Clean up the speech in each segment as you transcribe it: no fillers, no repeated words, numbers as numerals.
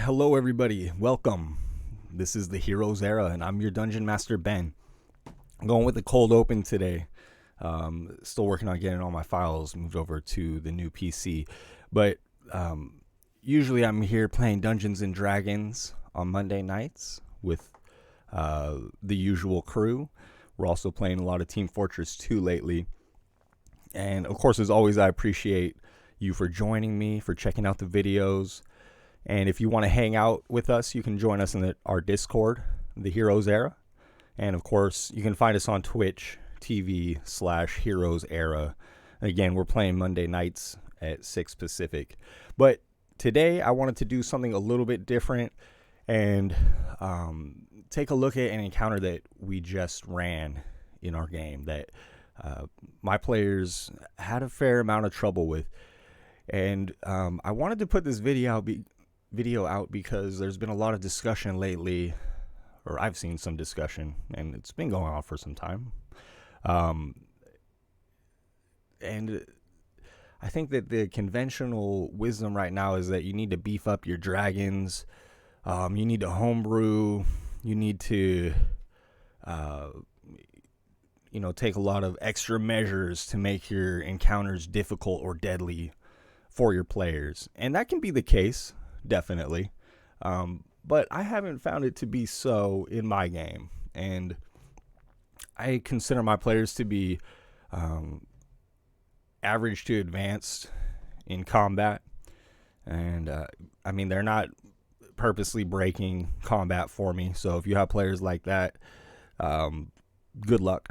Hello, everybody. Welcome. This is the Heroes Era, and I'm your Dungeon Master, Ben. I'm going with the cold open today. Still working on getting all my files moved over to the new PC. But usually I'm here playing Dungeons and Dragons on Monday nights with the usual crew. We're also playing a lot of Team Fortress 2 lately. And of course, as always, I appreciate you for joining me, for checking out the videos. And if you want to hang out with us, you can join us in our Discord, the Heroes Era. And of course, you can find us on Twitch TV/Heroes Era. Again, we're playing Monday nights at 6 Pacific. But today, I wanted to do something a little bit different and take a look at an encounter that we just ran in our game that my players had a fair amount of trouble with. And I wanted to put this video out because there's been a lot of discussion lately, or I've seen some discussion, and it's been going on for some time. And I think that the conventional wisdom right now is that you need to beef up your dragons, you need to homebrew, you need to take a lot of extra measures to make your encounters difficult or deadly for your players. And that can be the case, definitely. But I haven't found it to be so in my game. And I consider my players to be average to advanced in combat. And they're not purposely breaking combat for me. So if you have players like that, good luck.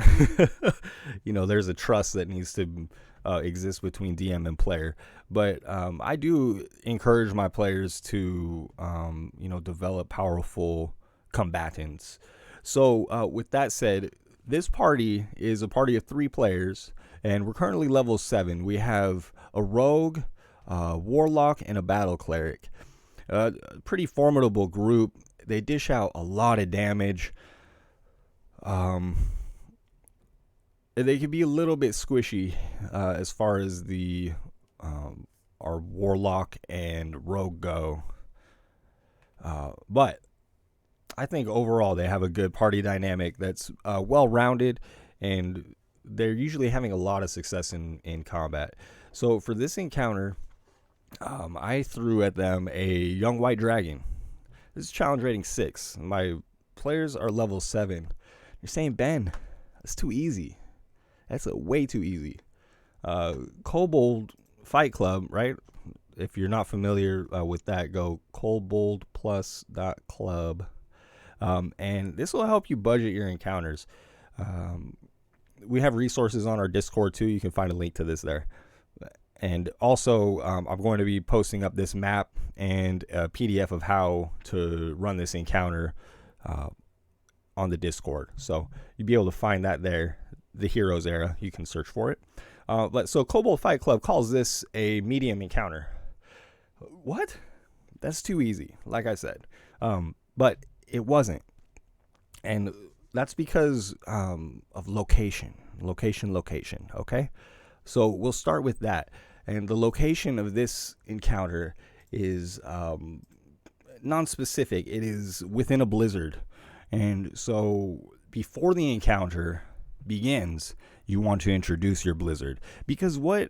There's a trust that needs to exist between DM and player. But I do encourage my players to develop powerful combatants. So with that said, this party is a party of 3 players, and we're currently level 7. We have a rogue, warlock, and a battle cleric. Pretty formidable group. They dish out a lot of damage. They can be a little bit squishy as far as our warlock and rogue go. But I think overall they have a good party dynamic that's well-rounded, and they're usually having a lot of success in combat. So for this encounter, I threw at them a young white dragon. This is challenge rating 6. My players are level 7. You're saying, Ben, that's too easy. That's way too easy. Kobold Fight Club, right? If you're not familiar with that, go koboldplus.club. And this will help you budget your encounters. We have resources on our Discord too. You can find a link to this there. And also, I'm going to be posting up this map and a PDF of how to run this encounter on the Discord. So you'll be able to find that there, the Heroes Era. You can search for it. So Kobold Fight Club calls this a medium encounter. What? That's too easy, like I said. But it wasn't. And that's because of location, okay? So we'll start with that. And the location of this encounter is non-specific. It is within a blizzard. And so before the encounter begins, you want to introduce your blizzard. Because what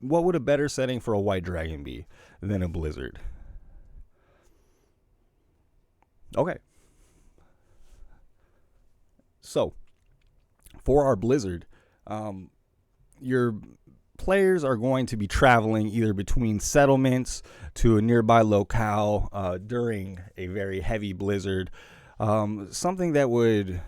would a better setting for a white dragon be than a blizzard? Okay. So for our blizzard, your players are going to be traveling either between settlements to a nearby locale during a very heavy blizzard. Something that would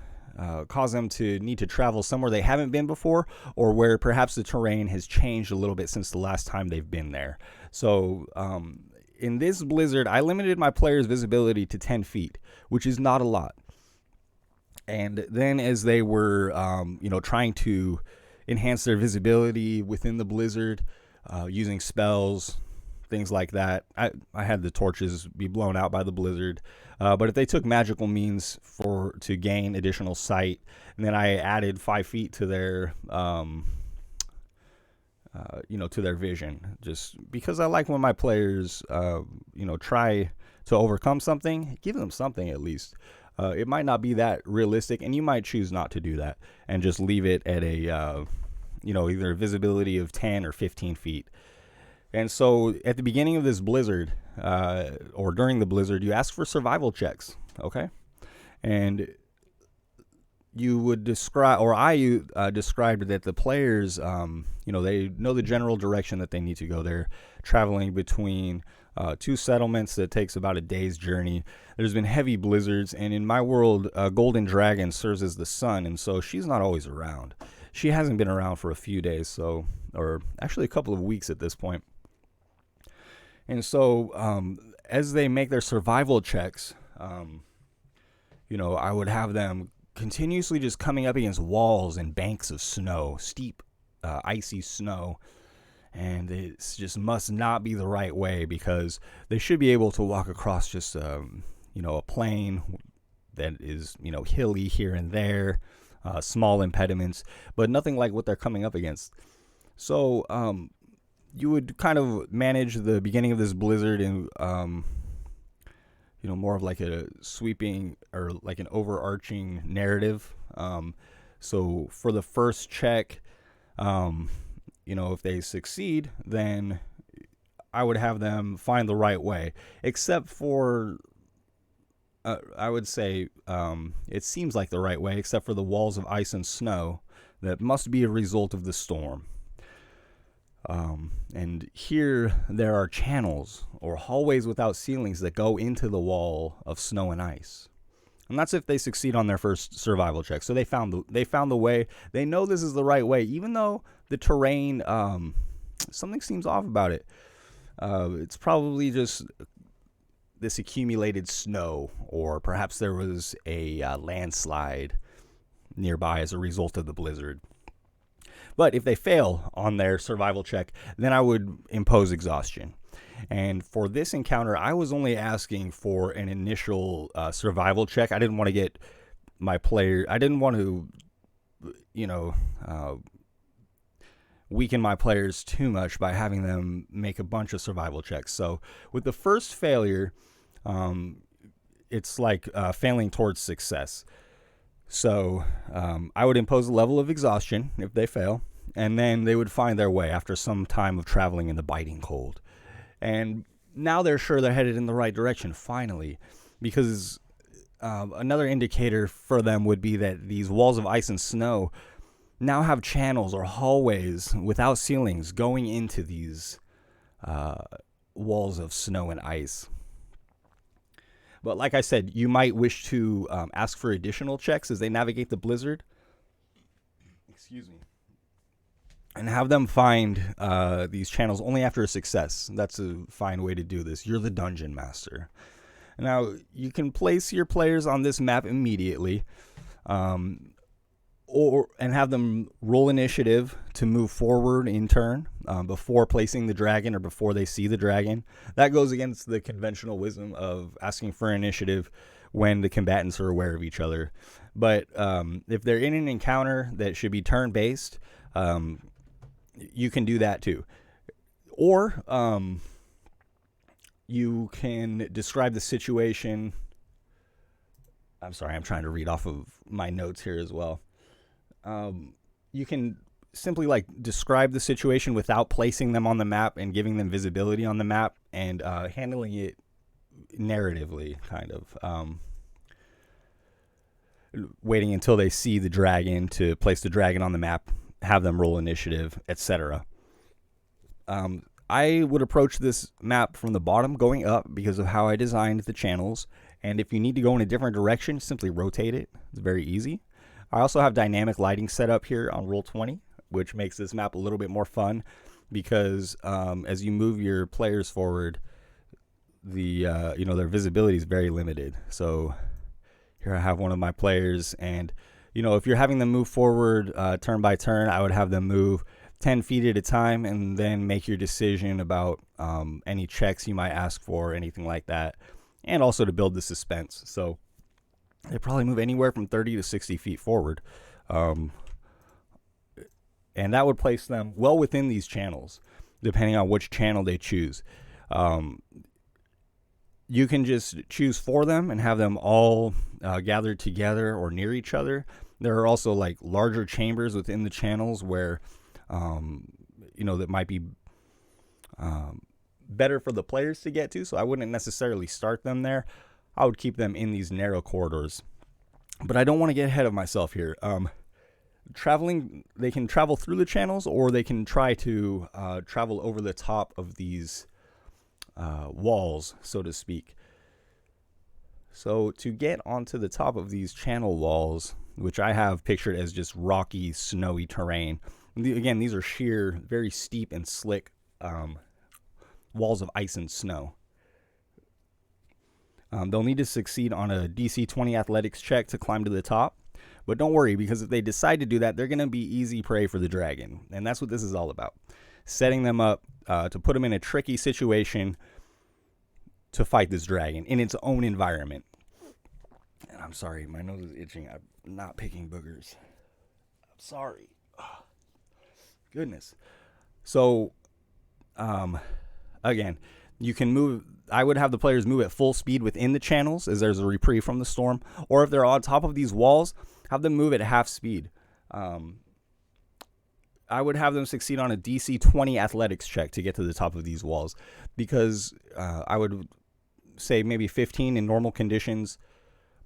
cause them to need to travel somewhere they haven't been before, or where perhaps the terrain has changed a little bit since the last time they've been there. So in this blizzard, I limited my players' visibility to 10 feet, which is not a lot. And then as they were trying to enhance their visibility within the blizzard using spells, things like that, I had the torches be blown out by the blizzard. But if they took magical means to gain additional sight, and then I added 5 feet to their to their vision, just because I like when my players try to overcome something, give them something at least. It might not be that realistic, and you might choose not to do that and just leave it at a, either a visibility of 10 or 15 feet. And so at the beginning of this blizzard, or during the blizzard, you ask for survival checks, okay? And you would describe, or I described that the players, they know the general direction that they need to go. They're traveling between two settlements that takes about a day's journey. There's been heavy blizzards, and in my world, Golden Dragon serves as the sun, and so she's not always around. She hasn't been around for a few days, or actually a couple of weeks at this point. And so as they make their survival checks, I would have them continuously just coming up against walls and banks of snow, steep, icy snow. And it just must not be the right way, because they should be able to walk across just, a plain that is, hilly here and there, small impediments, but nothing like what they're coming up against. So you would kind of manage the beginning of this blizzard in, more of like a sweeping or like an overarching narrative. So for the first check, if they succeed, then I would have them find the right way, except for, I would say, it seems like the right way, except for the walls of ice and snow that must be a result of the storm. And here there are channels or hallways without ceilings that go into the wall of snow and ice. And that's if they succeed on their first survival check. So they found the way. They know this is the right way, even though the terrain, something seems off about it. It's probably just this accumulated snow, or perhaps there was a landslide nearby as a result of the blizzard. But if they fail on their survival check, then I would impose exhaustion. And for this encounter, I was only asking for an initial survival check. I didn't want to get my player, I didn't want to, weaken my players too much by having them make a bunch of survival checks. So with the first failure, it's like failing towards success. So I would impose a level of exhaustion if they fail, and then they would find their way after some time of traveling in the biting cold. And now they're sure they're headed in the right direction, finally, because another indicator for them would be that these walls of ice and snow now have channels or hallways without ceilings going into these walls of snow and ice. But like I said, you might wish to ask for additional checks as they navigate the blizzard. Excuse me. And have them find these channels only after a success. That's a fine way to do this. You're the dungeon master. Now, you can place your players on this map immediately, and have them roll initiative to move forward in turn before placing the dragon or before they see the dragon. That goes against the conventional wisdom of asking for initiative when the combatants are aware of each other. But if they're in an encounter that should be turn-based, you can do that too. Or you can describe the situation. I'm sorry, I'm trying to read off of my notes here as well. You can simply describe the situation without placing them on the map and giving them visibility on the map, and handling it narratively, kind of waiting until they see the dragon to place the dragon on the map, have them roll initiative, etc. I would approach this map from the bottom going up because of how I designed the channels, and if you need to go in a different direction, simply rotate it. It's very easy. I also have dynamic lighting set up here on Roll20, which makes this map a little bit more fun because as you move your players forward, the their visibility is very limited. So here I have one of my players, and if you're having them move forward turn by turn, I would have them move 10 feet at a time and then make your decision about any checks you might ask for, anything like that, and also to build the suspense. So they probably move anywhere from 30 to 60 feet forward. And that would place them well within these channels, depending on which channel they choose. you can just choose for them and have them all gathered together or near each other. There are also like larger chambers within the channels where, that might be better for the players to get to. So I wouldn't necessarily start them there. I would keep them in these narrow corridors. But I don't want to get ahead of myself here. They can travel through the channels, or they can try to travel over the top of these walls, so to speak. So to get onto the top of these channel walls, which I have pictured as just rocky, snowy terrain. Again, these are sheer, very steep and slick walls of ice and snow. They'll need to succeed on a DC 20 athletics check to climb to the top. But don't worry, because if they decide to do that, they're going to be easy prey for the dragon. And that's what this is all about. Setting them up to put them in a tricky situation to fight this dragon in its own environment. And I'm sorry, my nose is itching. I'm not picking boogers. I'm sorry. Ugh. Goodness. So, again, you can move. I would have the players move at full speed within the channels, as there's a reprieve from the storm. Or if they're on top of these walls, have them move at half speed. I would have them succeed on a DC 20 athletics check to get to the top of these walls, because I would say maybe 15 in normal conditions,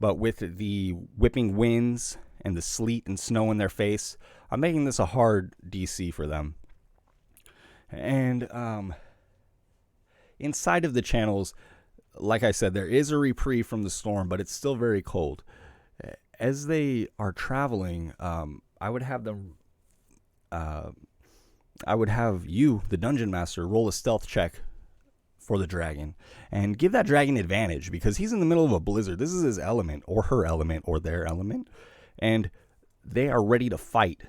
but with the whipping winds and the sleet and snow in their face, I'm making this a hard DC for them. And inside of the channels, like I said, there is a reprieve from the storm, but it's still very cold. As they are traveling, I would have them. I would have you, the dungeon master, roll a stealth check for the dragon and give that dragon advantage, because he's in the middle of a blizzard. This is his element, or her element, or their element, and they are ready to fight.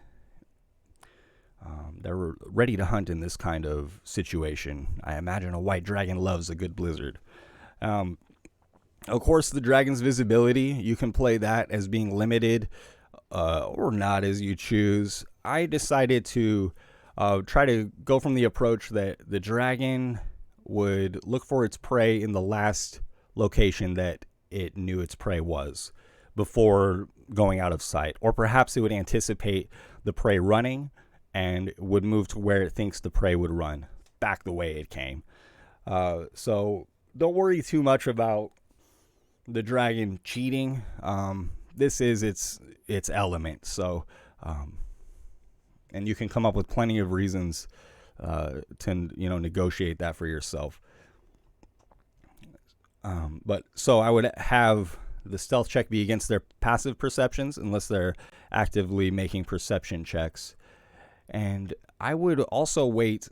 They're ready to hunt in this kind of situation. I imagine a white dragon loves a good blizzard. Of course, the dragon's visibility, you can play that as being limited or not, as you choose. I decided to try to go from the approach that the dragon would look for its prey in the last location that it knew its prey was before going out of sight. Or perhaps it would anticipate the prey running and would move to where it thinks the prey would run, back the way it came. So don't worry too much about the dragon cheating. This is its element. So, and you can come up with plenty of reasons to negotiate that for yourself. But so I would have the stealth check be against their passive perceptions, unless they're actively making perception checks. And I would also wait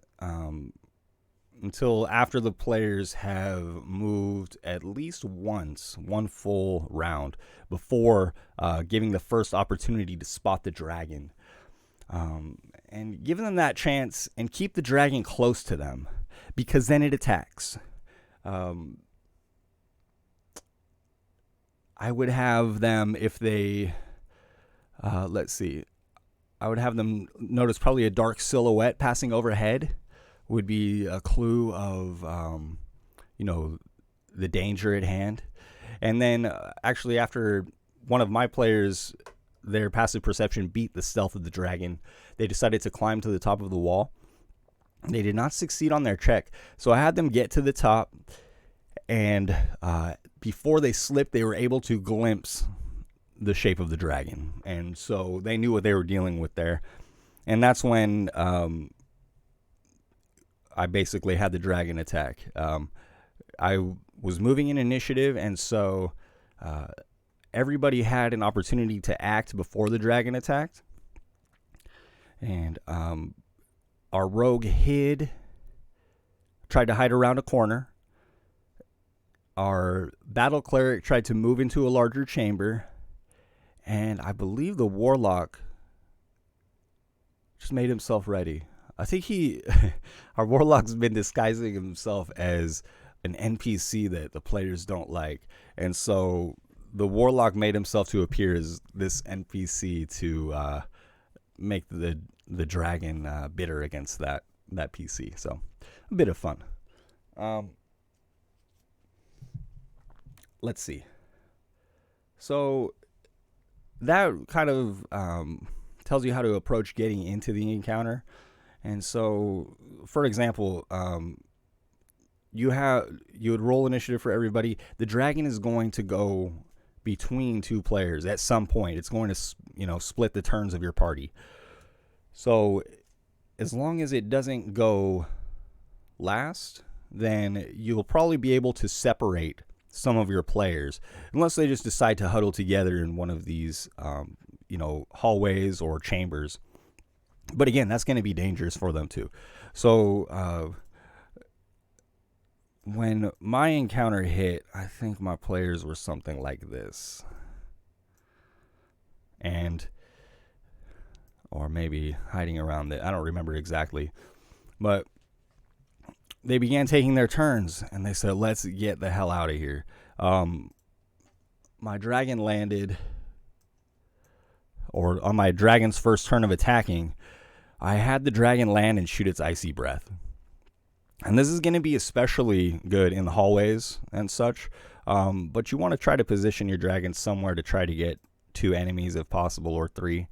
until after the players have moved at least once, one full round, before giving the first opportunity to spot the dragon. And give them that chance and keep the dragon close to them, because then it attacks. I would have them, if they, let's see, I would have them notice probably a dark silhouette passing overhead would be a clue of, the danger at hand. And then actually after one of my players, their passive perception beat the stealth of the dragon, they decided to climb to the top of the wall. They did not succeed on their check. So I had them get to the top, and before they slipped, they were able to glimpse the shape of the dragon. And so they knew what they were dealing with there. And that's when I basically had the dragon attack. I was moving in initiative, and so everybody had an opportunity to act before the dragon attacked. And our rogue tried to hide around a corner. Our battle cleric tried to move into a larger chamber. And I believe the warlock just made himself ready. I think our warlock's been disguising himself as an NPC that the players don't like. And so the warlock made himself to appear as this NPC to make the dragon bitter against that PC. So a bit of fun. let's see. So that kind of tells you how to approach getting into the encounter. And so, for example, you would roll initiative for everybody. The dragon is going to go between two players at some point. It's going to split the turns of your party. So as long as it doesn't go last, then you'll probably be able to separate some of your players, unless they just decide to huddle together in one of these hallways or chambers. But again, that's going to be dangerous for them too. So when my encounter hit, I think my players were something like this. Or maybe hiding around it. I don't remember exactly. But they began taking their turns, and they said, let's get the hell out of here. My dragon landed, or on my dragon's first turn of attacking, I had the dragon land and shoot its icy breath. And this is going to be especially good in the hallways and such. But you want to try to position your dragon somewhere to try to get 2 enemies if possible, or 3.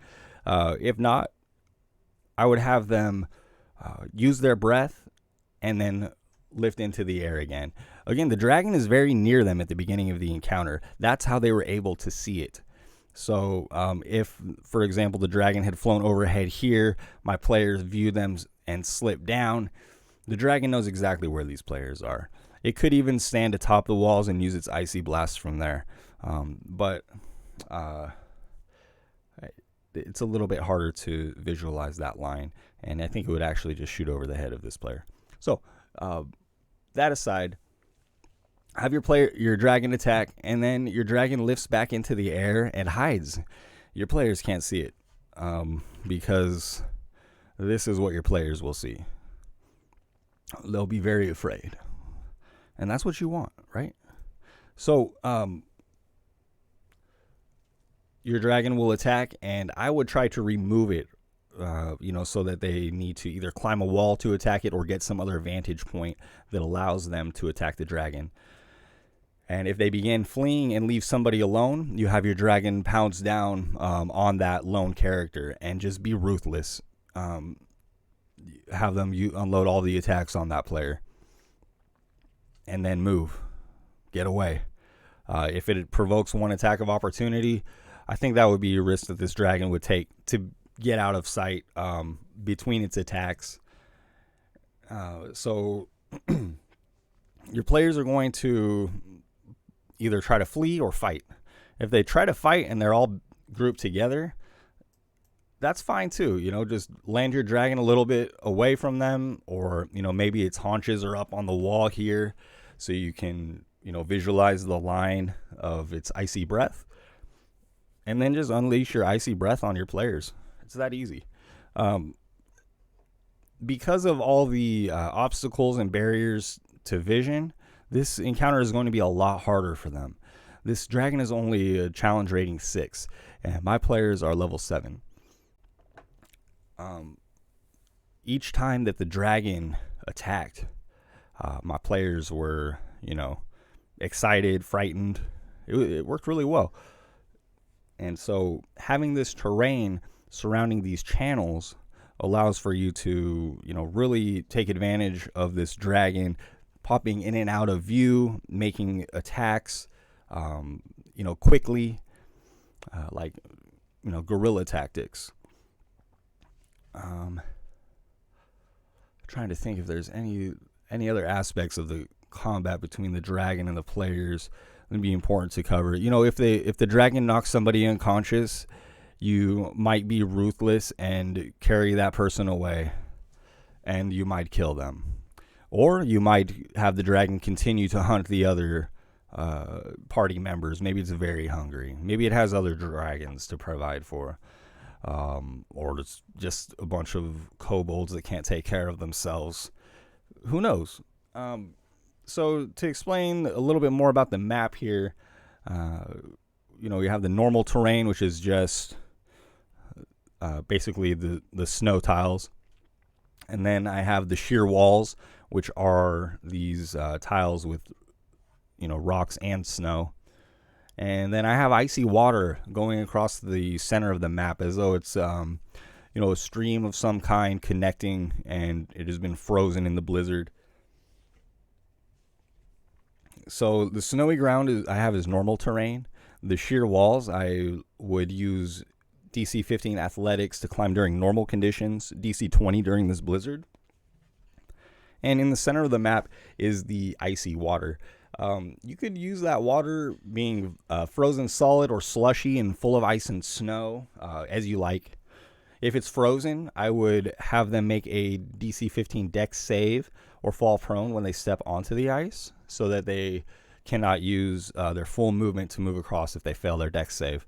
If not, I would have them use their breath and then lift into the air again. Again, the dragon is very near them at the beginning of the encounter. That's how they were able to see it. So if, for example, the dragon had flown overhead here, my players view them and slip down, the dragon knows exactly where these players are. It could even stand atop the walls and use its icy blast from there. But it's a little bit harder to visualize that line, and I think it would actually just shoot over the head of this player. So that aside, have your dragon attack, and then your dragon lifts back into the air and hides. Your players can't see it because this is what your players will see. They'll be very afraid, and that's what you want, right? So your dragon will attack, and I would try to remove it, so that they need to either climb a wall to attack it or get some other vantage point that allows them to attack the dragon. And if they begin fleeing and leave somebody alone, you have your dragon pounce down on that lone character and just be ruthless. Have them unload all the attacks on that player, and then move, get away. If it provokes one attack of opportunity, I think that would be a risk that this dragon would take to get out of sight between its attacks. So your players are going to either try to flee or fight. If they try to fight and they're all grouped together, that's fine too. Just land your dragon a little bit away from them, or maybe its haunches are up on the wall here, so you can visualize the line of its icy breath, and then just unleash your icy breath on your players. It's that easy. Because of all the obstacles and barriers to vision, this encounter is going to be a lot harder for them. This dragon is only a challenge rating 6, and my players are level 7. Each time that the dragon attacked, my players were, excited, frightened. It worked really well. And so having this terrain surrounding these channels allows for you to, really take advantage of this dragon popping in and out of view, making attacks, quickly, like, guerrilla tactics. Trying to think if there's any other aspects of the combat between the dragon and the players that'd be important to cover. If the dragon knocks somebody unconscious, you might be ruthless and carry that person away, and you might kill them. Or you might have the dragon continue to hunt the other party members. Maybe it's very hungry. Maybe it has other dragons to provide for. Or it's just a bunch of kobolds that can't take care of themselves. Who knows? So to explain a little bit more about the map here, you have the normal terrain, which is just basically the snow tiles. And then I have the sheer walls, which are these tiles with, rocks and snow. And then I have icy water going across the center of the map as though it's a stream of some kind connecting, and it has been frozen in the blizzard. So the snowy ground I have is normal terrain. The sheer walls, I would use DC 15 athletics to climb during normal conditions, DC 20 during this blizzard. And in the center of the map is the icy water. You could use that water being frozen solid or slushy and full of ice and snow, as you like. If it's frozen, I would have them make a DC 15 dex save or fall prone when they step onto the ice, so that they cannot use their full movement to move across if they fail their dex save.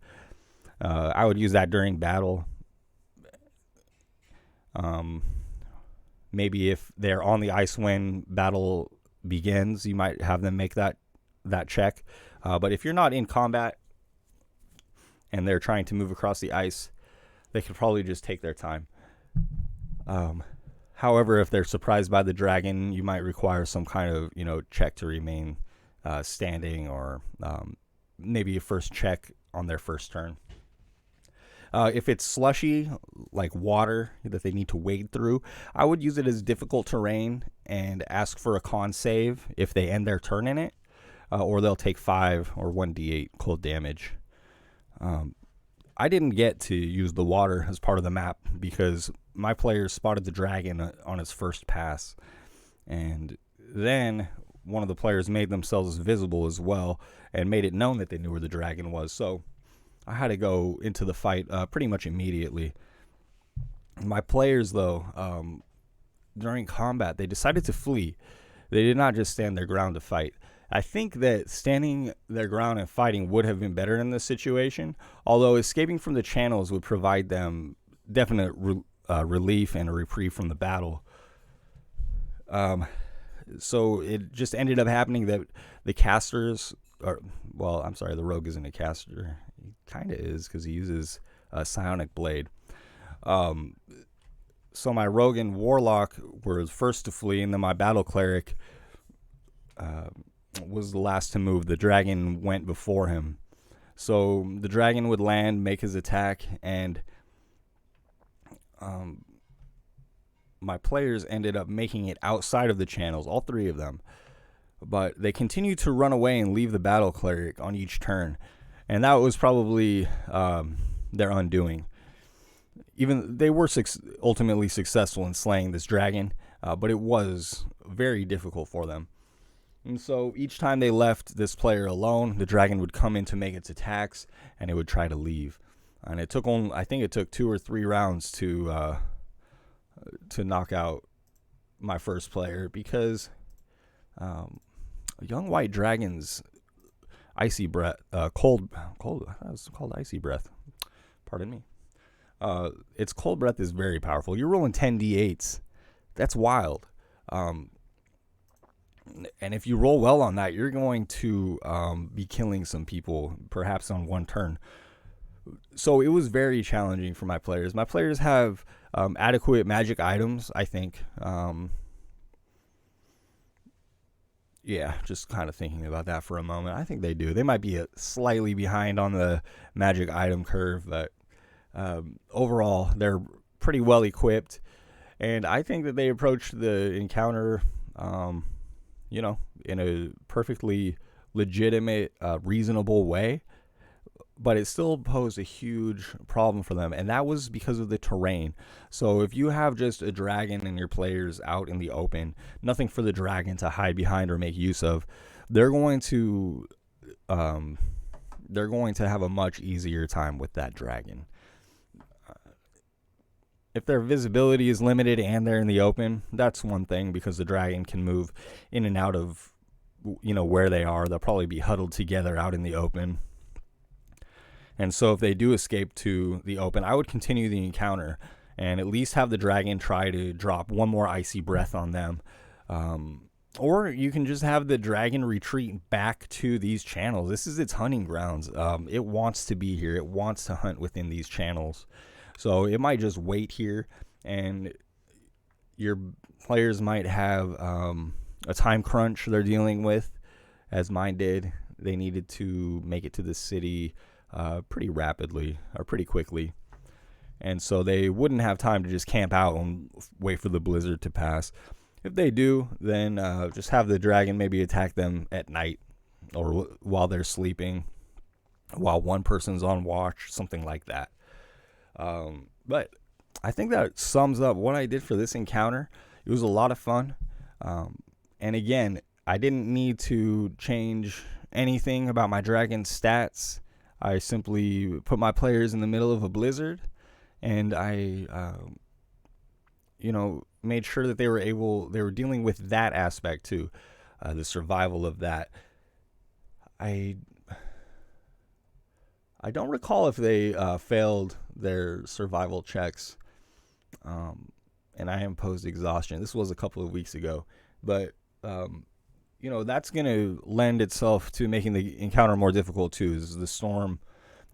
I would use that during battle. Maybe if they're on the ice when battle begins, you might have them make that check. But if you're not in combat and they're trying to move across the ice, they could probably just take their time. However, if they're surprised by the dragon, you might require some kind of check to remain standing, or maybe a first check on their first turn. If it's slushy, like water that they need to wade through, I would use it as difficult terrain and ask for a con save if they end their turn in it, or they'll take 5 or 1d8 cold damage. I didn't get to use the water as part of the map because my players spotted the dragon on its first pass, and then one of the players made themselves visible as well and made it known that they knew where the dragon was. So I had to go into the fight pretty much immediately. My players, though, during combat, they decided to flee. They did not just stand their ground to fight. I think that standing their ground and fighting would have been better in this situation, although escaping from the channels would provide them definite relief and a reprieve from the battle. So it just ended up happening that the casters, the rogue isn't a caster. He kind of is because he uses a psionic blade. So my rogue and warlock were first to flee, and then my battle cleric was the last to move. The dragon went before him. So the dragon would land, make his attack, and my players ended up making it outside of the channels, all 3 of them. But they continued to run away and leave the battle cleric on each turn. And that was probably their undoing. Even they were ultimately successful in slaying this dragon, but it was very difficult for them. And so each time they left this player alone, the dragon would come in to make its attacks, and it would try to leave. And it took I think it took 2 or 3 rounds to knock out my first player, because young white dragon's icy breath, cold. It's called icy breath. Pardon me. Its cold breath is very powerful. You're rolling 10 d8s. That's wild. And if you roll well on that, you're going to be killing some people, perhaps on one turn. So it was very challenging for my players. My players have adequate magic items, I think. Just kind of thinking about that for a moment. I think they do. They might be slightly behind on the magic item curve, but overall, they're pretty well equipped. And I think that they approached the encounter in a perfectly legitimate, reasonable way, but it still posed a huge problem for them, and that was because of the terrain. So if you have just a dragon and your players out in the open, nothing for the dragon to hide behind or make use of, they're going to have a much easier time with that dragon. If their visibility is limited and they're in the open, that's one thing, because the dragon can move in and out of, where they are. They'll probably be huddled together out in the open. And so if they do escape to the open, I would continue the encounter and at least have the dragon try to drop one more icy breath on them. Or you can just have the dragon retreat back to these channels. This is its hunting grounds. It wants to be here. It wants to hunt within these channels. So it might just wait here, and your players might have a time crunch they're dealing with, as mine did. they needed to make it to the city pretty rapidly or pretty quickly. And so they wouldn't have time to just camp out and wait for the blizzard to pass. If they do, then just have the dragon maybe attack them at night or while they're sleeping, while one person's on watch, something like that. But I think that sums up what I did for this encounter. It was a lot of fun. And again, I didn't need to change anything about my dragon stats. I simply put my players in the middle of a blizzard, and I, made sure that they were dealing with that aspect too, the survival of that. I don't recall if they failed their survival checks, and I imposed exhaustion. This was a couple of weeks ago, but that's going to lend itself to making the encounter more difficult too. Is the storm,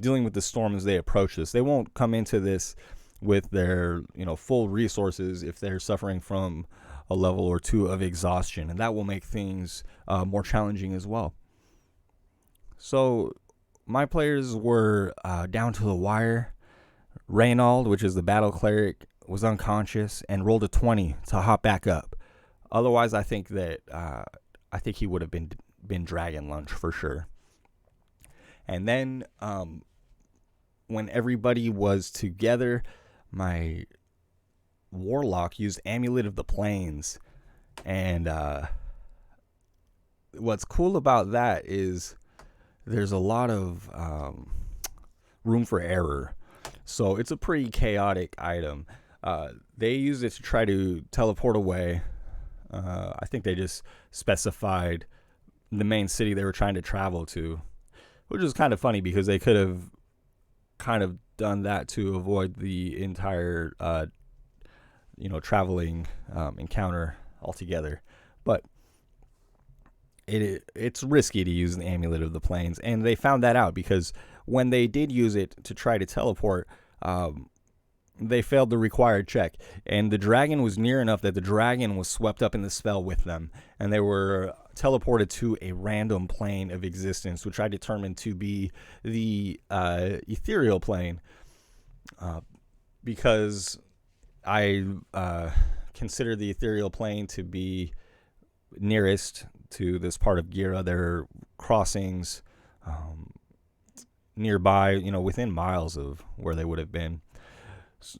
dealing with the storm as they approach this. They won't come into this with their full resources if they're suffering from a level or two of exhaustion, and that will make things more challenging as well. So my players were down to the wire. Reynald, which is the battle cleric, was unconscious and rolled a 20 to hop back up. Otherwise, I think he would have been dragon lunch for sure. And then when everybody was together, my warlock used Amulet of the Plains. And what's cool about that is there's a lot of room for error. So it's a pretty chaotic item. They used it to try to teleport away. I think they just specified the main city they were trying to travel to, which is kind of funny because they could have kind of done that to avoid the entire, traveling encounter altogether. But it's risky to use the Amulet of the Plains, and they found that out because when they did use it to try to teleport, they failed the required check, and the dragon was near enough that the dragon was swept up in the spell with them, and they were teleported to a random plane of existence, which I determined to be the ethereal plane, because I consider the ethereal plane to be nearest to this part of Gira. There are crossings nearby, within miles of where they would have been.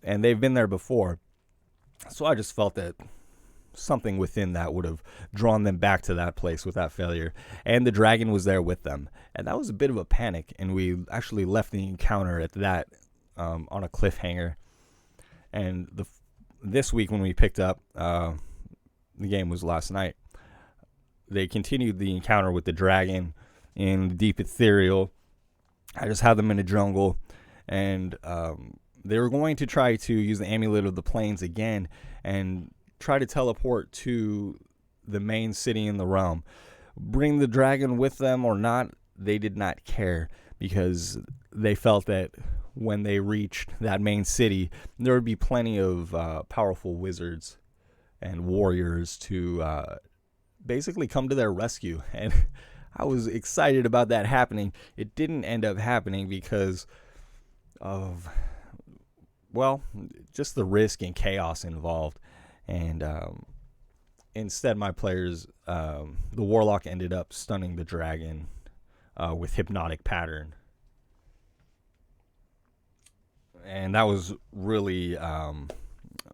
And they've been there before. So I just felt that something within that would have drawn them back to that place without failure. And the dragon was there with them. And that was a bit of a panic. And we actually left the encounter at that on a cliffhanger. And this week when we picked up, the game was last night, they continued the encounter with the dragon in the deep ethereal. I just had them in a jungle, and they were going to try to use the Amulet of the Plains again and try to teleport to the main city in the realm. Bring the dragon with them or not, they did not care, because they felt that when they reached that main city, there would be plenty of powerful wizards and warriors to basically come to their rescue. And I was excited about that happening. It didn't end up happening because of, just the risk and chaos involved. And instead, my players, the warlock ended up stunning the dragon with hypnotic pattern. And that was really,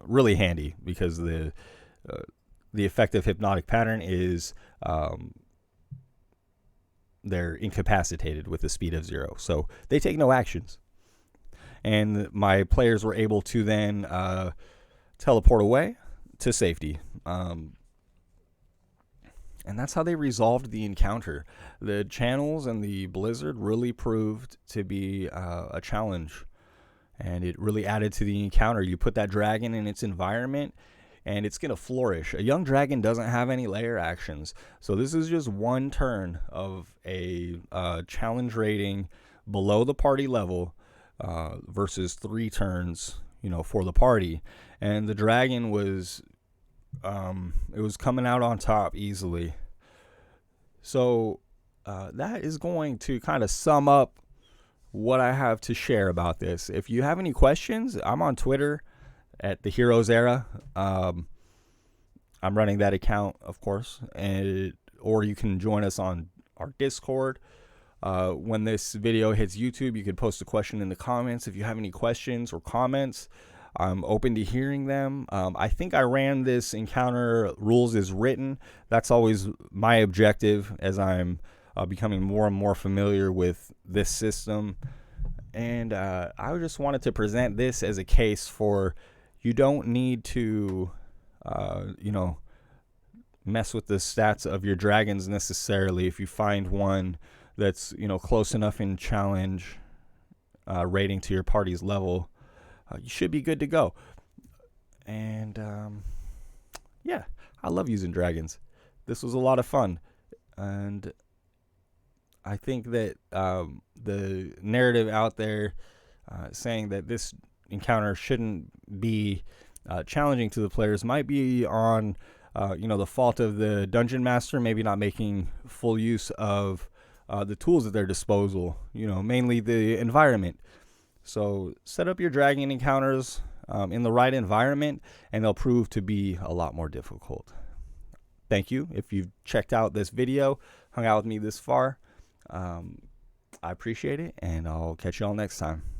really handy, because the effect of hypnotic pattern is they're incapacitated with the speed of 0. So they take no actions. And my players were able to then teleport away to safety. And that's how they resolved the encounter. The channels and the blizzard really proved to be a challenge. And it really added to the encounter. You put that dragon in its environment, and it's going to flourish. A young dragon doesn't have any layer actions. So this is just one turn of a challenge rating below the party level versus 3 turns, for the party. And the dragon was, it was coming out on top easily. So that is going to kind of sum up what I have to share about this. If you have any questions, I'm on Twitter at the Heroes Era. I'm running that account, of course, or you can join us on our Discord. When this video hits YouTube, you can post a question in the comments. If you have any questions or comments, I'm open to hearing them. I think I ran this encounter rules as written. That's always my objective as I'm becoming more and more familiar with this system. And I just wanted to present this as a case for you don't need to, mess with the stats of your dragons necessarily. If you find one that's close enough in challenge rating to your party's level, you should be good to go. And yeah, I love using dragons. This was a lot of fun, and I think that the narrative out there saying that this encounter shouldn't be challenging to the players might be on the fault of the dungeon master, maybe not making full use of the tools at their disposal, mainly the environment. So set up your dragon encounters in the right environment, and they'll prove to be a lot more difficult. Thank you. If you've checked out this video, hung out with me this far, I appreciate it, and I'll catch you all next time.